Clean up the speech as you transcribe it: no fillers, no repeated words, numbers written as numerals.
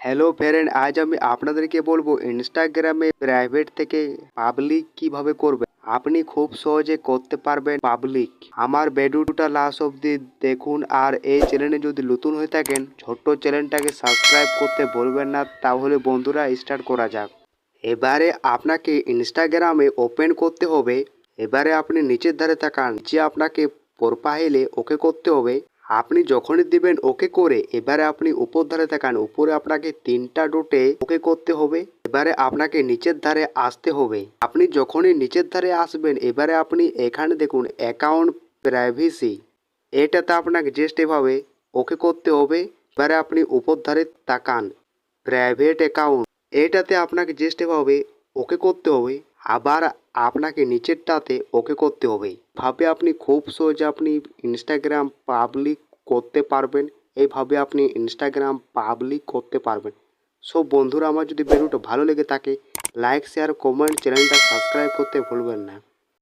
Hello friend, আজ আমি আপনাদেরকে বলবো ইনস্টাগ্রামে প্রাইভেট থেকে পাবলিক কিভাবে করবেন। আপনি খুব সহজে করতে পারবেন পাবলিক। আমার ভিডিওটা লাস্ট অবধি দেখুন, আর এই চ্যানেলে যদি নতুন হয়ে থাকেন ছোট্ট চ্যানেলটাকে সাবস্ক্রাইব করতে ভুলবেন না। তাহলে বন্ধুরা স্টার্ট করা যাক। এবারে আপনাকে ইনস্টাগ্রামে ওপেন করতে হবে। এবারে আপনি নিচের ধারে তাকান, যে আপনাকে প্রোফাইলে ওকে করতে হবে। আপনি যখনই দিবেন ওকে করে, এবারে আপনি উপর ধারে তাকান, উপরে আপনাকে 3টা ডটে ওকে করতে হবে। এবারে আপনাকে নিচের ধারে আসতে হবে। আপনি যখনই নিচের ধারে আসবেন, এবারে আপনি এখানে দেখুন অ্যাকাউন্ট প্রাইভেসি, এটাতে আপনাকে জাস্ট এভাবে ওকে করতে হবে। এবারে আপনি উপর ধারে তাকান, প্রাইভেট অ্যাকাউন্ট, এটাতে আপনাকে জাস্ট এভাবে ওকে করতে হবে। আবার আপনাকে নিচেরটাতে ওকে করতে হবে। ভাবে আপনি খুব সহজে আপনি ইনস্টাগ্রাম পাবলিক করতে পারবেন। এইভাবে আপনি ইনস্টাগ্রাম পাবলিক করতে পারবেন। সব বন্ধুরা, আমার যদি ভিডিওটা ভালো লেগে থাকে লাইক শেয়ার কমেন্ট চ্যানেলটা সাবস্ক্রাইব করতে ভুলবেন না।